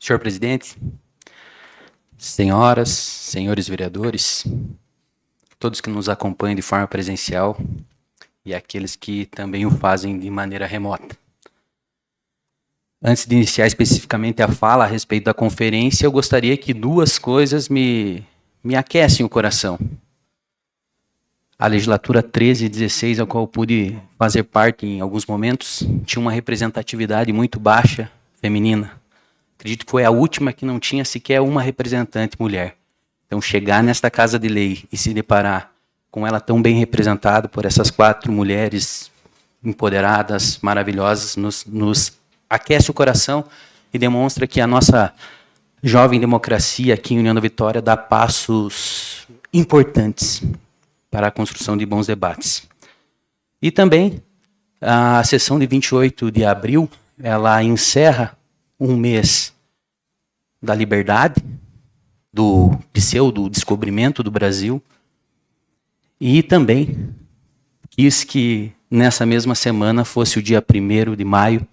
Senhor presidente, senhoras, senhores vereadores, todos que nos acompanham de forma presencial e aqueles que também o fazem de maneira remota. Antes de iniciar especificamente a fala a respeito da conferência, eu gostaria que duas coisas me aquecem o coração. A legislatura 13 e 16, a qual eu pude fazer parte em alguns momentos, tinha uma representatividade muito baixa feminina. Acredito que foi a última que não tinha sequer uma representante mulher. Então, chegar nesta Casa de Lei e se deparar com ela tão bem representada por essas 4 mulheres empoderadas, maravilhosas, nos aquece o coração e demonstra que a nossa jovem democracia aqui em União da Vitória dá passos importantes para a construção de bons debates. E também, a sessão de 28 de abril, ela encerra um mês da liberdade, do pseudo-descobrimento do Brasil, e também quis que nessa mesma semana fosse o dia 1º de maio,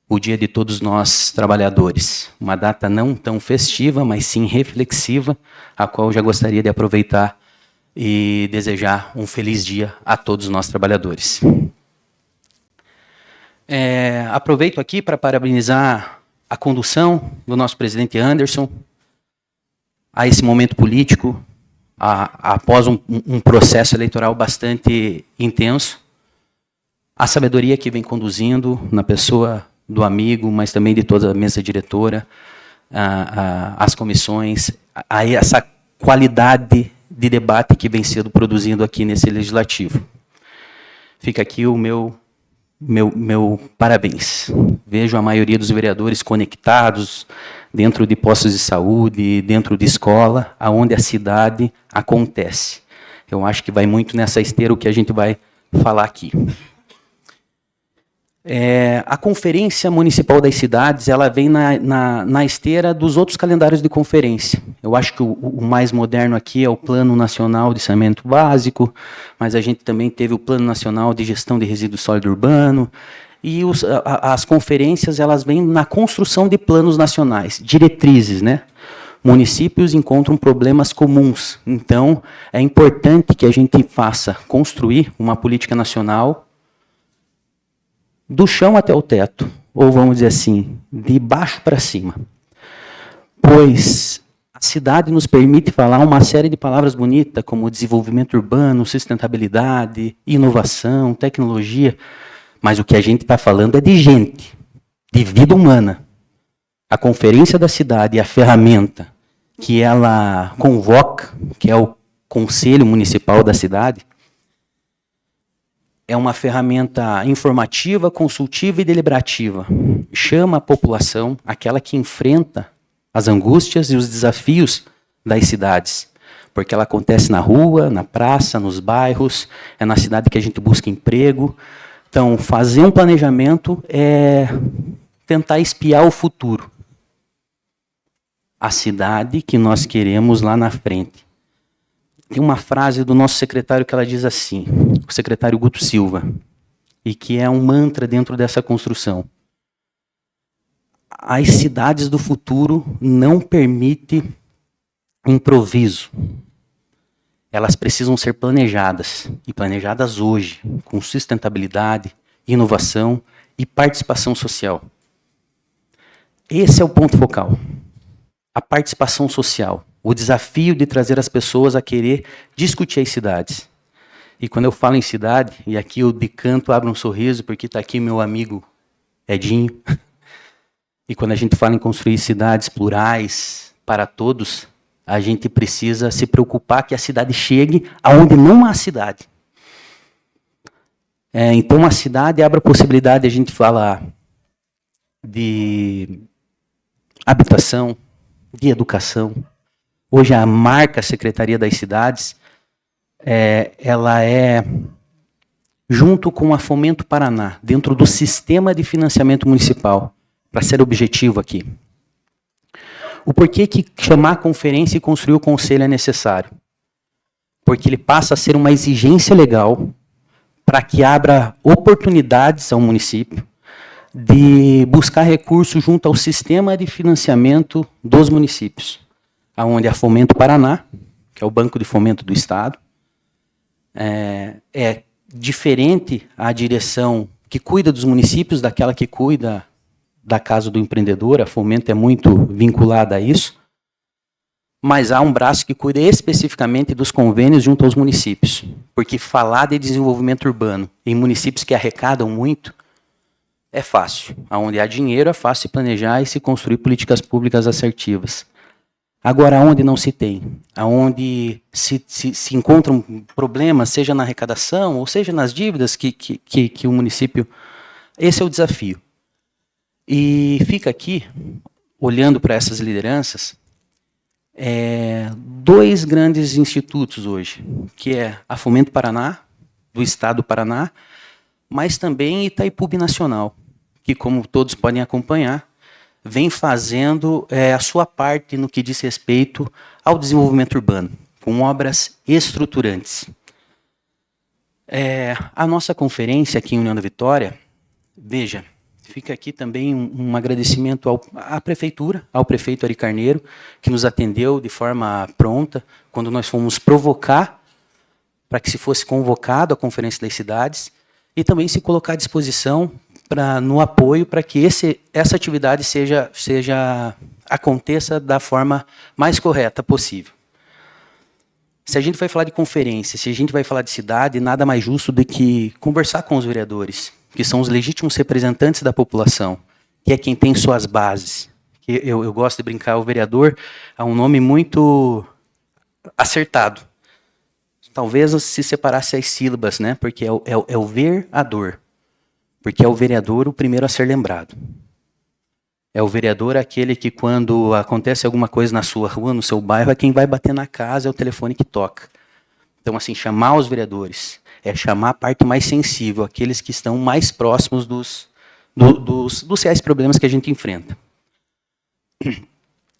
o dia de todos nós trabalhadores. Uma data não tão festiva, mas sim reflexiva, a qual eu já gostaria de aproveitar e desejar um feliz dia a todos nós trabalhadores. Aproveito aqui para parabenizar a condução do nosso presidente Anderson a esse momento político, após um processo eleitoral bastante intenso, a sabedoria que vem conduzindo na pessoa do amigo, mas também de toda a mesa diretora, as comissões, a essa qualidade de debate que vem sendo produzido aqui nesse legislativo. Fica aqui o meu parabéns. Vejo a maioria dos vereadores conectados dentro de postos de saúde, dentro de escola, aonde a cidade acontece. Eu acho que vai muito nessa esteira o que a gente vai falar aqui. A Conferência Municipal das Cidades, ela vem na esteira dos outros calendários de conferência. Eu acho que o mais moderno aqui é o Plano Nacional de Saneamento Básico, mas a gente também teve o Plano Nacional de Gestão de Resíduos Sólido Urbano, e as conferências, elas vêm na construção de planos nacionais, diretrizes, né? Municípios encontram problemas comuns, então é importante que a gente faça construir uma política nacional do chão até o teto, ou vamos dizer assim, de baixo para cima. Pois a cidade nos permite falar uma série de palavras bonitas, como desenvolvimento urbano, sustentabilidade, inovação, tecnologia, mas o que a gente está falando é de gente, de vida humana. A Conferência da Cidade, a ferramenta que ela convoca, que é o Conselho Municipal da Cidade, é uma ferramenta informativa, consultiva e deliberativa. Chama a população, aquela que enfrenta as angústias e os desafios das cidades. Porque ela acontece na rua, na praça, nos bairros, é na cidade que a gente busca emprego. Então, fazer um planejamento é tentar espiar o futuro. A cidade que nós queremos lá na frente. Tem uma frase do nosso secretário que ela diz assim, o secretário Guto Silva, e que é um mantra dentro dessa construção. As cidades do futuro não permitem improviso. Elas precisam ser planejadas, e planejadas hoje, com sustentabilidade, inovação e participação social. Esse é o ponto focal. A participação social. O desafio de trazer as pessoas a querer discutir as cidades. E quando eu falo em cidade, e aqui eu de canto abro um sorriso, porque está aqui meu amigo Edinho. E quando a gente fala em construir cidades plurais para todos, a gente precisa se preocupar que a cidade chegue aonde não há cidade. Então a cidade abre a possibilidade de a gente falar de habitação, de educação. Hoje a marca Secretaria das Cidades, ela é, junto com a Fomento Paraná, dentro do sistema de financiamento municipal, para ser objetivo aqui. O porquê que chamar a conferência e construir o conselho é necessário? Porque ele passa a ser uma exigência legal para que abra oportunidades ao município, de buscar recursos junto ao sistema de financiamento dos municípios, onde a Fomento Paraná, que é o Banco de Fomento do Estado, é diferente a direção que cuida dos municípios daquela que cuida da Casa do Empreendedor. A Fomento é muito vinculada a isso, mas há um braço que cuida especificamente dos convênios junto aos municípios, porque falar de desenvolvimento urbano em municípios que arrecadam muito é fácil. Onde há dinheiro é fácil se planejar e se construir políticas públicas assertivas. Agora, onde não se tem, onde se encontram problemas, seja na arrecadação ou seja nas dívidas que o município... Esse é o desafio. E fica aqui, olhando para essas lideranças, dois grandes institutos hoje, que é a Fomento Paraná, do Estado do Paraná, mas também Itaipu Binacional, que, como todos podem acompanhar, vem fazendo a sua parte no que diz respeito ao desenvolvimento urbano, com obras estruturantes. A nossa conferência aqui em União da Vitória, veja, fica aqui também um agradecimento à Prefeitura, ao prefeito Ari Carneiro, que nos atendeu de forma pronta, quando nós fomos provocar para que se fosse convocado a Conferência das Cidades, e também se colocar à disposição no apoio para que essa atividade aconteça da forma mais correta possível. Se a gente vai falar de conferência, se a gente vai falar de cidade, nada mais justo do que conversar com os vereadores, que são os legítimos representantes da população, que é quem tem suas bases. Eu gosto de brincar, o vereador é um nome muito acertado. Talvez se separasse as sílabas, né? Porque é o ver-ador. Porque é o vereador o primeiro a ser lembrado. É o vereador aquele que, quando acontece alguma coisa na sua rua, no seu bairro, é quem vai bater na casa, é o telefone que toca. Então, assim, chamar os vereadores é chamar a parte mais sensível, aqueles que estão mais próximos dos reais problemas que a gente enfrenta.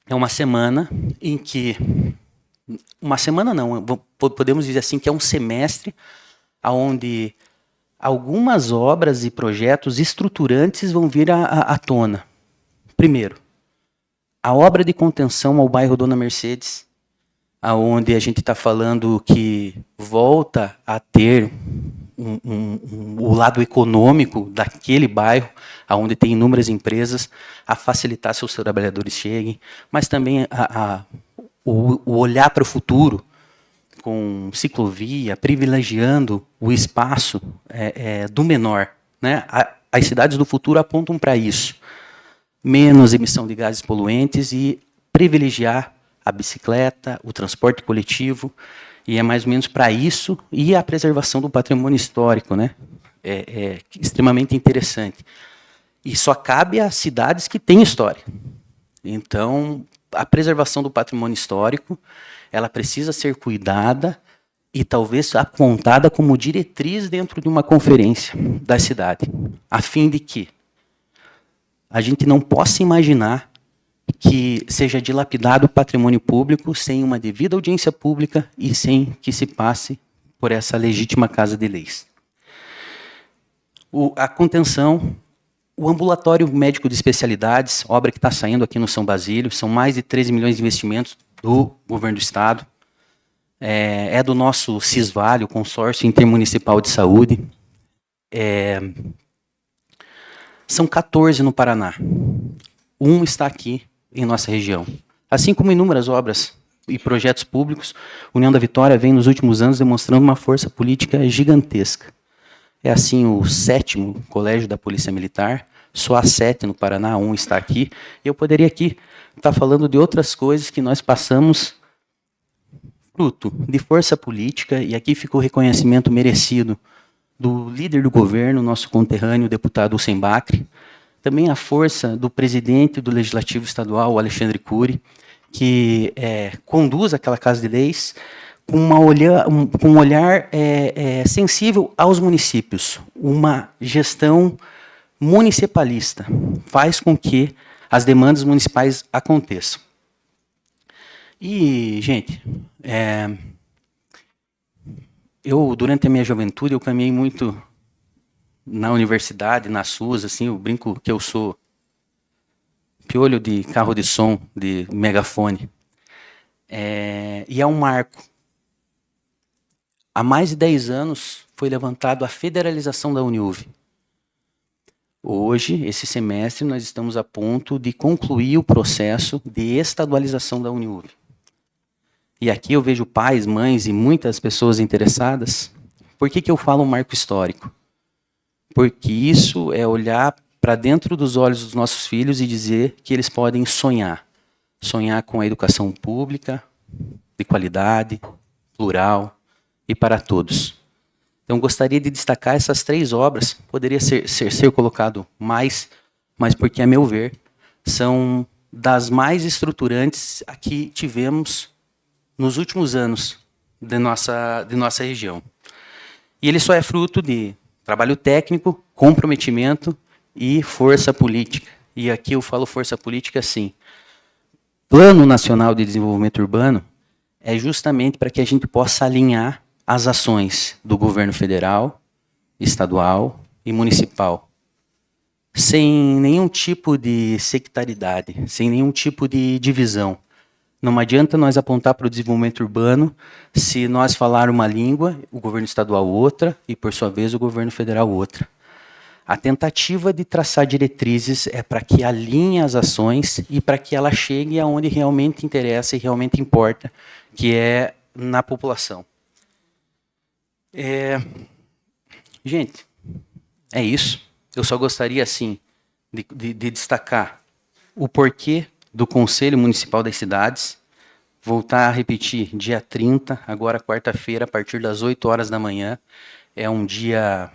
É uma semana em que... Uma semana não, podemos dizer assim que é um semestre onde algumas obras e projetos estruturantes vão vir à tona. Primeiro, a obra de contenção ao bairro Dona Mercedes, onde a gente está falando que volta a ter o lado econômico daquele bairro, onde tem inúmeras empresas, a facilitar seus trabalhadores cheguem, mas também o olhar para o futuro, com ciclovia, privilegiando o espaço do menor, né? As cidades do futuro apontam para isso. Menos emissão de gases poluentes e privilegiar a bicicleta, o transporte coletivo, e é mais ou menos para isso, e a preservação do patrimônio histórico, né? É extremamente interessante. E só cabe a cidades que têm história. Então, a preservação do patrimônio histórico, ela precisa ser cuidada e talvez apontada como diretriz dentro de uma conferência da cidade, a fim de que a gente não possa imaginar que seja dilapidado o patrimônio público sem uma devida audiência pública e sem que se passe por essa legítima Casa de Leis. A contenção, o ambulatório médico de especialidades, obra que está saindo aqui no São Basílio, são mais de 13 milhões de investimentos do governo do Estado, é do nosso CISVALE, o Consórcio Intermunicipal de Saúde. São 14 no Paraná. Um está aqui em nossa região. Assim como inúmeras obras e projetos públicos, União da Vitória vem nos últimos anos demonstrando uma força política gigantesca. É assim o 7º Colégio da Polícia Militar, só há 7 no Paraná, um está aqui. Eu poderia aqui estar falando de outras coisas que nós passamos fruto de força política, e aqui fica o reconhecimento merecido do líder do governo, nosso conterrâneo, o deputado Hussein Bacri, também a força do presidente do Legislativo Estadual, o Alexandre Cury, que conduz aquela Casa de Leis com um olhar sensível aos municípios. Uma gestão municipalista faz com que as demandas municipais aconteçam. E, gente, durante a minha juventude, eu caminhei muito na universidade, nas suas, assim, eu brinco que eu sou piolho de carro de som, de megafone. E é um marco. Há mais de 10 anos foi levantado a federalização da Uniuv. Hoje, esse semestre, nós estamos a ponto de concluir o processo de estadualização da Uniuv. E aqui eu vejo pais, mães e muitas pessoas interessadas. Por que eu falo um marco histórico? Porque isso é olhar para dentro dos olhos dos nossos filhos e dizer que eles podem sonhar. Sonhar com a educação pública, de qualidade, plural e para todos. Então, gostaria de destacar essas 3 obras. Poderia ser colocado mais, mas porque, a meu ver, são das mais estruturantes a que tivemos nos últimos anos de nossa região. E ele só é fruto de trabalho técnico, comprometimento e força política. E aqui eu falo força política assim. Plano Nacional de Desenvolvimento Urbano é justamente para que a gente possa alinhar as ações do governo federal, estadual e municipal, sem nenhum tipo de sectaridade, sem nenhum tipo de divisão. Não adianta nós apontar para o desenvolvimento urbano se nós falar uma língua, o governo estadual outra, e por sua vez o governo federal outra. A tentativa de traçar diretrizes é para que alinhe as ações e para que ela chegue aonde realmente interessa e realmente importa, que é na população. Gente, é isso. Eu só gostaria, assim, de destacar o porquê do Conselho Municipal das Cidades. Voltar a repetir, dia 30, agora quarta-feira, a partir das 8 horas da manhã. É um dia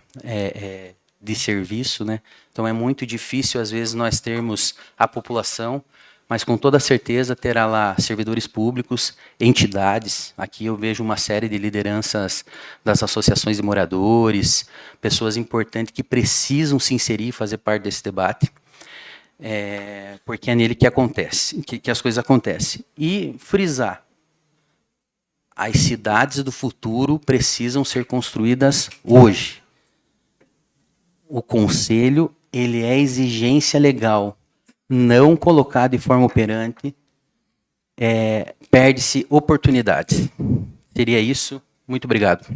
de serviço, né? Então é muito difícil, às vezes, nós termos a população, mas com toda certeza terá lá servidores públicos, entidades. Aqui eu vejo uma série de lideranças das associações de moradores, pessoas importantes que precisam se inserir e fazer parte desse debate, porque é nele que acontece, que as coisas acontecem. E frisar, as cidades do futuro precisam ser construídas hoje. O conselho, ele é exigência legal. Não colocar de forma operante, perde-se oportunidades. Seria isso. Muito obrigado.